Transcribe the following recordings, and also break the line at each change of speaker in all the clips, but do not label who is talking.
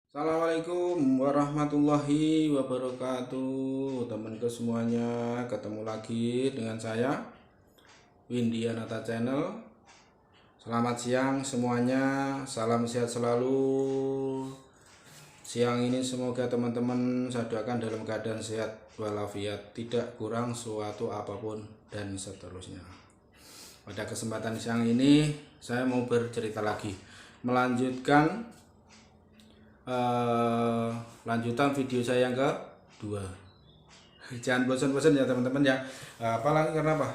Assalamualaikum warahmatullahi wabarakatuh. Temanku semuanya, ketemu lagi dengan saya Windy Anata Channel. Selamat siang semuanya, salam sehat selalu. Siang ini semoga teman-teman saya doakan dalam keadaan sehat walafiat, tidak kurang suatu apapun dan seterusnya. Pada kesempatan siang ini saya mau bercerita lagi, melanjutkan lanjutan video saya yang kedua. Jangan bosan-bosan ya teman-teman ya. Apalagi karena apa?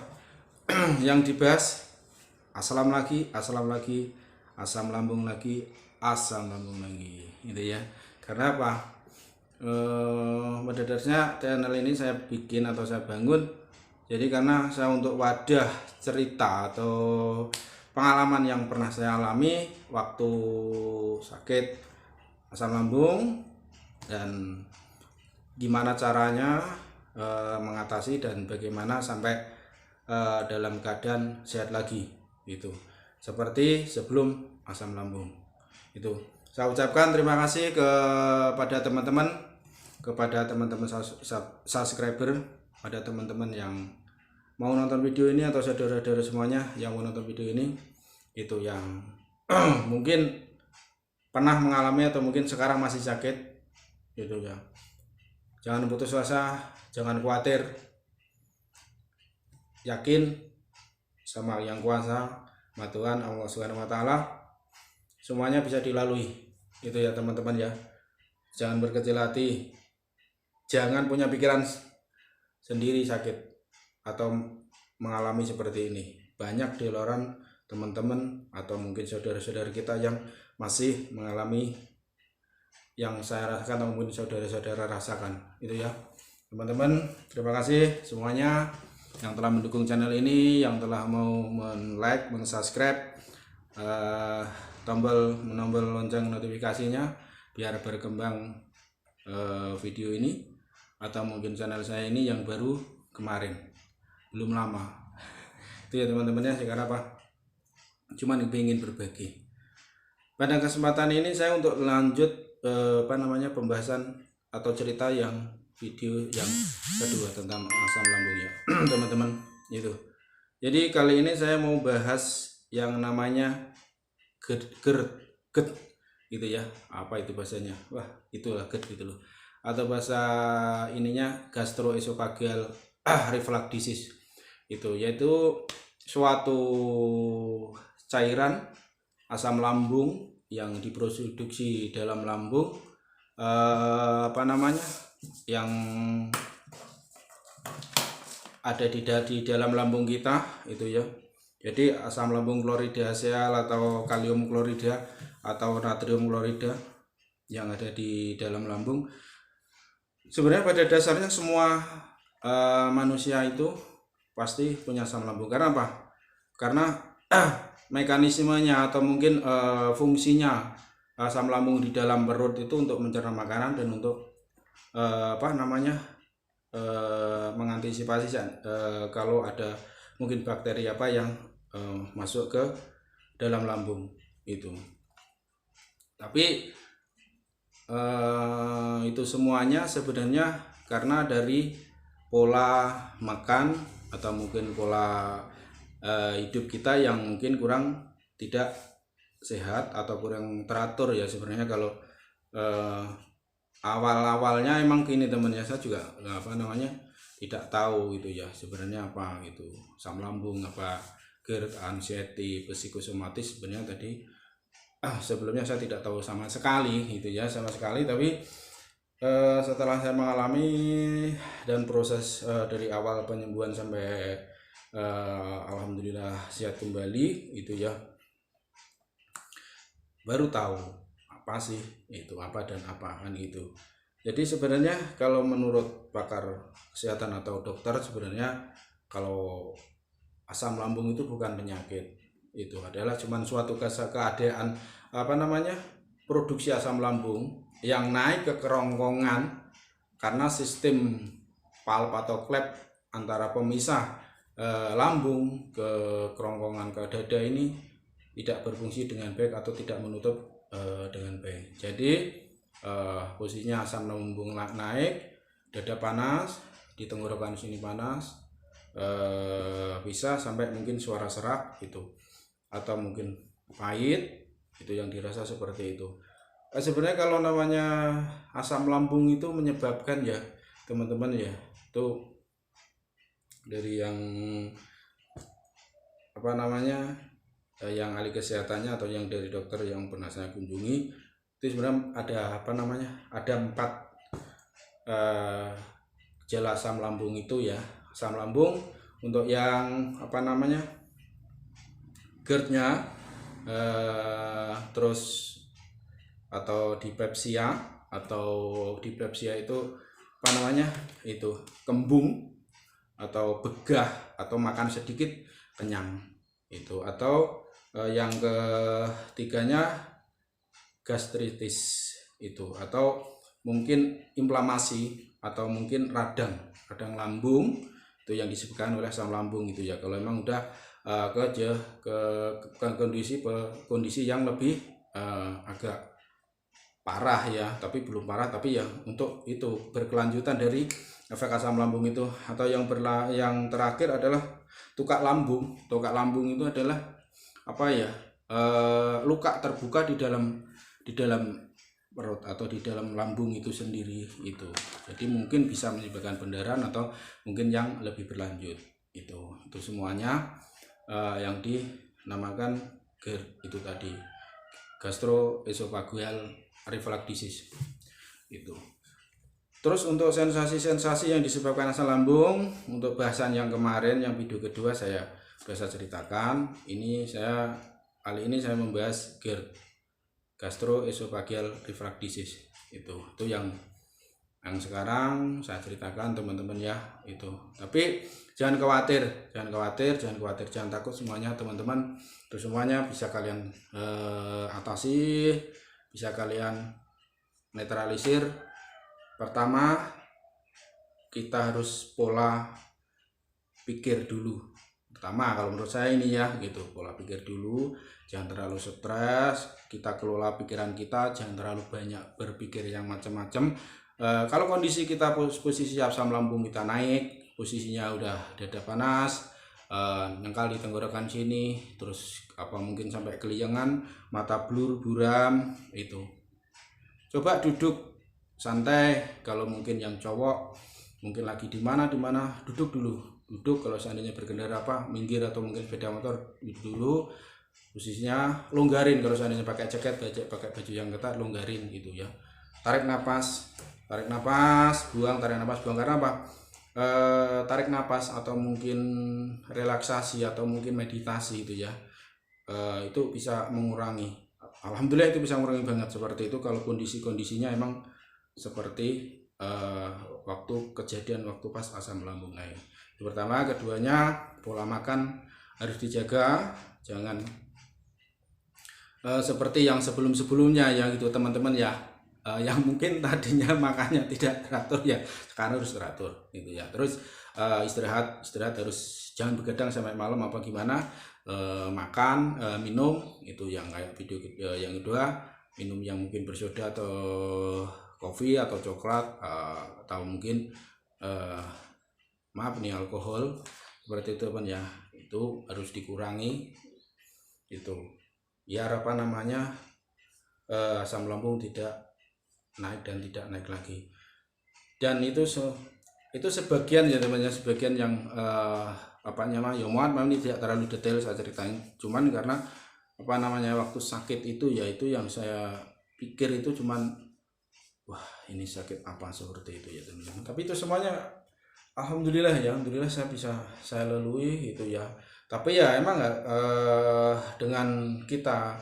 Yang dibahas asam lagi, asam lagi, asam lambung lagi, asam lambung lagi, gitu ya. Karena apa? Pada dasarnya channel ini saya bikin atau saya bangun jadi karena saya untuk wadah cerita atau pengalaman yang pernah saya alami waktu sakit asam lambung dan gimana caranya mengatasi dan bagaimana sampai dalam keadaan sehat lagi itu seperti sebelum asam lambung. Itu saya ucapkan terima kasih kepada teman-teman subscriber, pada teman-teman yang mau nonton video ini atau saudara-saudara semuanya yang mau nonton video ini itu yang mungkin pernah mengalami atau mungkin sekarang masih sakit gitu ya. Jangan putus asa, jangan khawatir, yakin sama yang kuasa, sama Tuhan Allah Subhanahu wa taala, semuanya bisa dilalui. Itu ya teman-teman ya. Jangan berkecil hati. Jangan punya pikiran sendiri sakit atau mengalami seperti ini. Banyak di luaran teman-teman atau mungkin saudara-saudara kita yang masih mengalami yang saya rasakan atau mungkin saudara-saudara rasakan. Itu ya teman-teman. Terima kasih semuanya yang telah mendukung channel ini, yang telah mau men-like, men-subscribe, tombol lonceng notifikasinya biar berkembang video ini, atau mungkin channel saya ini yang baru kemarin, belum lama. Itu ya teman-teman ya. Sekarang apa? Cuman ingin berbagi. Pada kesempatan ini saya untuk lanjut pembahasan atau cerita yang video yang kedua tentang asam lambung ya teman-teman itu. Jadi kali ini saya mau bahas yang namanya GERD gitu ya. Apa itu bahasanya? Wah, itulah GERD gitu loh. Atau bahasa ininya gastroesophageal reflux disease. Itu yaitu suatu cairan asam lambung yang diproduksi dalam lambung yang ada di dalam lambung kita itu ya. Jadi asam lambung kloridaceal atau kalium klorida atau natrium klorida yang ada di dalam lambung. Sebenarnya pada dasarnya semua manusia itu pasti punya asam lambung. Karena apa? Karena mekanismenya atau mungkin fungsinya asam lambung di dalam perut itu untuk mencerna makanan dan untuk mengantisipasi kalau ada mungkin bakteri apa yang masuk ke dalam lambung itu. Tapi itu semuanya sebenarnya karena dari pola makan atau mungkin pola hidup kita yang mungkin kurang tidak sehat atau kurang teratur ya. Sebenarnya kalau awal-awalnya emang gini teman ya, saya juga tidak tahu itu ya sebenarnya apa itu asam lambung, apa GERD, anxiety, psikosomatis. Sebenarnya tadi sebelumnya saya tidak tahu sama sekali itu ya, sama sekali. Tapi setelah saya mengalami dan proses dari awal penyembuhan sampai alhamdulillah sehat kembali itu ya, baru tahu apa sih itu apa dan apaan gitu. Jadi sebenarnya kalau menurut pakar kesehatan atau dokter, sebenarnya kalau asam lambung itu bukan penyakit, itu adalah cuman suatu keadaan produksi asam lambung yang naik ke kerongkongan karena sistem valve atau klep antara pemisah lambung ke kerongkongan ke dada ini tidak berfungsi dengan baik atau tidak menutup dengan baik. Jadi posisinya asam lambung naik, dada panas, di tenggorokan sini panas, bisa sampai mungkin suara serak gitu, atau mungkin pahit, itu yang dirasa seperti itu. Sebenarnya kalau namanya asam lambung itu menyebabkan ya teman-teman ya, itu dari yang yang ahli kesehatannya atau yang dari dokter yang pernah saya kunjungi, itu sebenarnya ada 4 gejala asam lambung itu ya. Asam lambung untuk yang GERD-nya, terus atau dispepsia itu itu kembung atau begah atau makan sedikit kenyang itu, atau yang ketiganya gastritis itu, atau mungkin inflamasi atau mungkin radang lambung, itu yang disebabkan oleh asam lambung itu ya. Kalau memang udah ke kondisi yang lebih agak parah ya, tapi belum parah, tapi ya untuk itu berkelanjutan dari efek asam lambung itu. Atau yang terakhir adalah tukak lambung. Tukak lambung itu adalah luka terbuka di dalam perut atau di dalam lambung itu sendiri itu. Jadi mungkin bisa menyebabkan pendarahan atau mungkin yang lebih berlanjut itu semuanya yang dinamakan GERD itu tadi, gastroesophageal reflux disease itu. Terus untuk sensasi-sensasi yang disebabkan asam lambung, untuk bahasan yang kemarin yang video kedua saya biasa ceritakan, kali ini saya membahas GERD, gastroesophageal reflux disease itu yang sekarang saya ceritakan teman-teman ya itu. Tapi jangan khawatir, jangan takut semuanya teman-teman. Itu semuanya bisa kalian atasi, bisa kalian netralisir. Pertama, kita harus pola pikir dulu. Pertama kalau menurut saya ini ya gitu, pola pikir dulu, jangan terlalu stres, kita kelola pikiran kita, jangan terlalu banyak berpikir yang macam-macam. Kalau kondisi kita posisi asam lambung kita naik, posisinya udah dada panas, nyengkal di tenggorokan sini, terus mungkin sampai keliengan, mata blur, buram itu. Coba duduk santai. Kalau mungkin yang cowok mungkin lagi di mana duduk dulu. Kalau seandainya berkendara minggir, atau mungkin sepeda motor dulu, posisinya longgarin. Kalau seandainya pakai jaket, pakai baju yang ketat, longgarin gitu ya. Tarik napas, buang, tarik napas, buang. Karena tarik napas atau mungkin relaksasi atau mungkin meditasi itu ya, itu bisa mengurangi. Alhamdulillah itu bisa mengurangi banget seperti itu kalau kondisinya emang seperti waktu pas asam lambung naik. Itu pertama. Keduanya, pola makan harus dijaga, jangan seperti yang sebelumnya ya gitu teman-teman ya. Yang mungkin tadinya makannya tidak teratur ya, sekarang harus teratur gitu ya. Terus istirahat harus, jangan begadang sampai malam apa gimana. Makan, minum itu yang kayak video yang kedua, minum yang mungkin bersoda atau kopi atau coklat, atau mungkin alkohol seperti itu ya, itu harus dikurangi itu biar asam lambung tidak naik dan tidak naik lagi. Dan itu sebagian ya teman-teman, sebagian yang ya mohon ini tidak terlalu detail saya ceritain, cuman karena waktu sakit itu ya, itu yang saya pikir itu cuman wah ini sakit apa seperti itu ya teman-teman. Tapi itu semuanya alhamdulillah saya lalui itu ya. Tapi ya emang dengan kita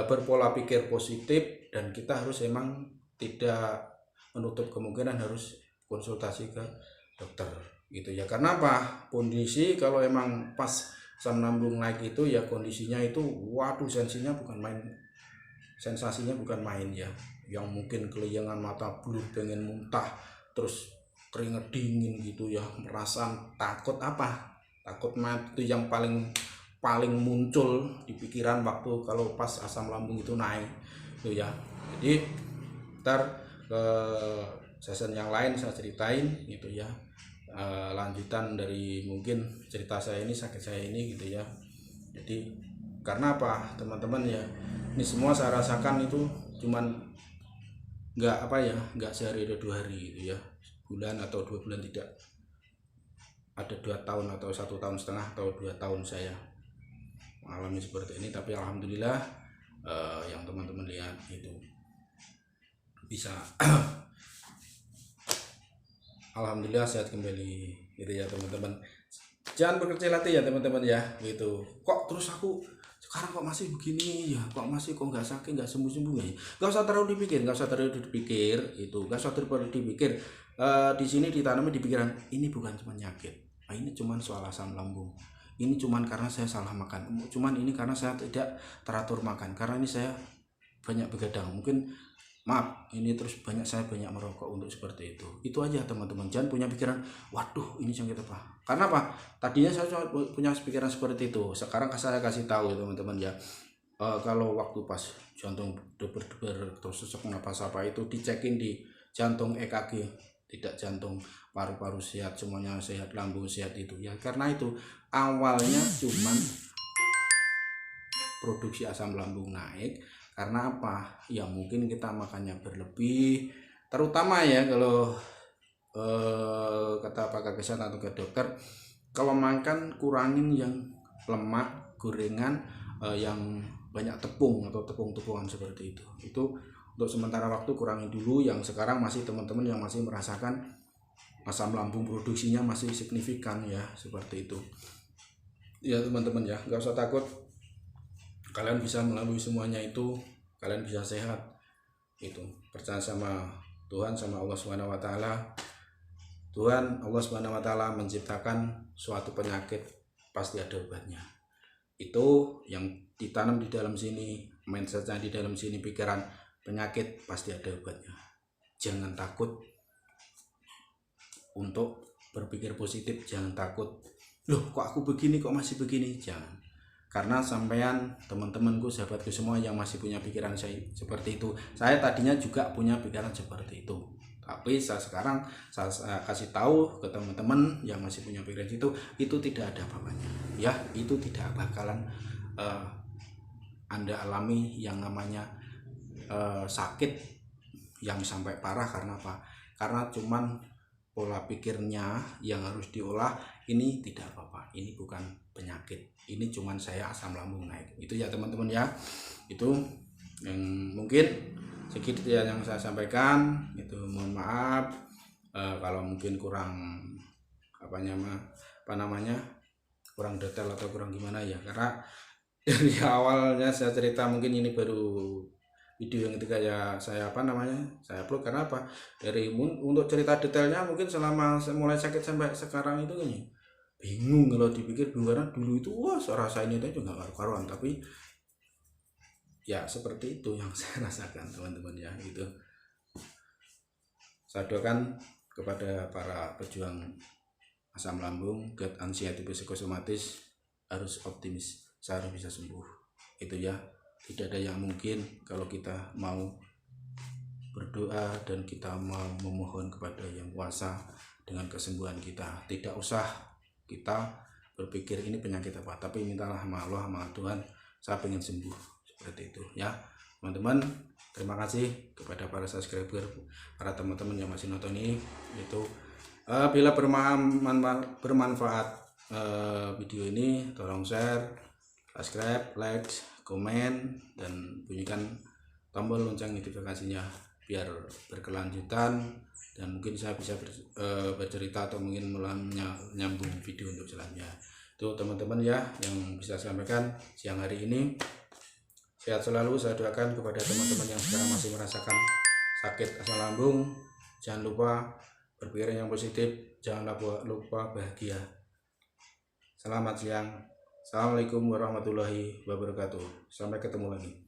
berpola pikir positif, dan kita harus emang tidak menutup kemungkinan harus konsultasi ke dokter gitu ya. Karena kondisi kalau emang pas asam lambung naik itu ya, kondisinya itu waduh, sensasinya bukan main ya. Yang mungkin keliengan, mata blur, pengen muntah, terus keringet dingin gitu ya, merasa takut mati, itu yang paling muncul di pikiran waktu kalau pas asam lambung itu naik itu ya. Jadi ntar ke season yang lain saya ceritain gitu ya, lanjutan dari mungkin cerita saya ini, sakit saya ini gitu ya. Jadi karena apa teman-teman ya, ini semua saya rasakan itu cuman nggak sehari atau 2 hari gitu ya, bulan atau 2 bulan, tidak ada 2 tahun atau 1,5 tahun atau 2 tahun saya mengalami seperti ini. Tapi alhamdulillah yang teman-teman lihat itu bisa alhamdulillah sehat kembali gitu ya teman-teman. Jangan berkecil hati ya teman-teman ya gitu. Kok terus aku sekarang kok masih begini ya, kok nggak sakit, nggak sembuh-sembuh ya. Nggak usah terlalu dipikir itu, nggak usah terlalu dipikir. Di sini ditanami di pikiran, ini bukan cuma penyakit, ini cuma soal asam lambung, ini cuma karena saya salah makan, cuman ini karena saya tidak teratur makan, karena ini saya banyak begadang, mungkin maaf ini terus saya banyak merokok untuk seperti itu aja teman-teman. Jangan punya pikiran waduh ini sakit apa, karena apa, tadinya saya punya pikiran seperti itu. Sekarang saya kasih tahu ya teman-teman ya, kalau waktu pas jantung deber-deber terus sesak napas apa itu, dicekin di jantung EKG, tidak jantung, paru-paru sehat, semuanya sehat, lambung sehat itu ya. Karena itu awalnya cuman produksi asam lambung naik karena apa ya, mungkin kita makannya berlebih, terutama ya kalau kata pakar kesehatan atau ke dokter, kalau makan kurangin yang lemak, gorengan, yang banyak tepung atau tepung-tepungan seperti itu untuk sementara waktu kurangin dulu. Yang sekarang masih teman-teman yang masih merasakan asam lambung produksinya masih signifikan ya, seperti itu ya teman-teman ya. Nggak usah takut, kalian bisa melalui semuanya itu, kalian bisa sehat itu. Percaya sama Tuhan, sama Allah Subhanahu wa taala. Tuhan Allah Subhanahu wa taala menciptakan suatu penyakit pasti ada obatnya. Itu yang ditanam di dalam sini, mindsetnya di dalam sini, pikiran penyakit pasti ada obatnya. Jangan takut untuk berpikir positif, jangan takut loh kok aku begini, kok masih begini, jangan. Karena sampean, teman-temanku, sahabatku semua yang masih punya pikiran saya seperti itu, saya tadinya juga punya pikiran seperti itu, tapi sekarang saya kasih tahu ke teman-teman yang masih punya pikiran itu tidak ada apa-apanya ya, itu tidak bakalan Anda alami yang namanya sakit yang sampai parah. Karena apa? Karena cuman pola pikirnya yang harus diolah. Ini tidak apa-apa, ini bukan penyakit, ini cuman saya asam lambung naik. Itu ya teman-teman ya, itu yang mungkin sedikit ya yang saya sampaikan itu. Mohon maaf kalau mungkin kurang kurang detail atau kurang gimana ya, karena dari awalnya saya cerita mungkin ini baru video yang ketiga ya saya saya upload. Karena apa, dari untuk cerita detailnya mungkin selama mulai sakit sampai sekarang itu kan bingung, kalau dipikir bingung, karena dulu itu wah rasa ini itu nggak karu-karuan, tapi ya seperti itu yang saya rasakan teman-teman ya. Itu saya doakan kepada para pejuang asam lambung, GERD, anxiety, psikosomatis, harus optimis, saya harus bisa sembuh itu ya. Tidak ada yang mungkin kalau kita mau berdoa dan kita mau memohon kepada yang kuasa dengan kesembuhan kita. Tidak usah kita berpikir ini penyakit apa, tapi mintalah sama Allah, sama Tuhan, saya pengen sembuh, seperti itu ya teman-teman. Terima kasih kepada para subscriber, para teman-teman yang masih nonton ini. Itu bila bermanfaat video ini, tolong share, subscribe, like, komen, dan bunyikan tombol lonceng notifikasinya biar berkelanjutan, dan mungkin saya bisa bercerita atau mungkin nyambung video untuk selanjutnya. Itu teman-teman ya yang bisa saya sampaikan siang hari ini. Sehat selalu saya doakan kepada teman-teman yang sekarang masih merasakan sakit asam lambung. Jangan lupa berpikir yang positif, jangan lupa bahagia. Selamat siang. Assalamualaikum warahmatullahi wabarakatuh. Sampai ketemu lagi.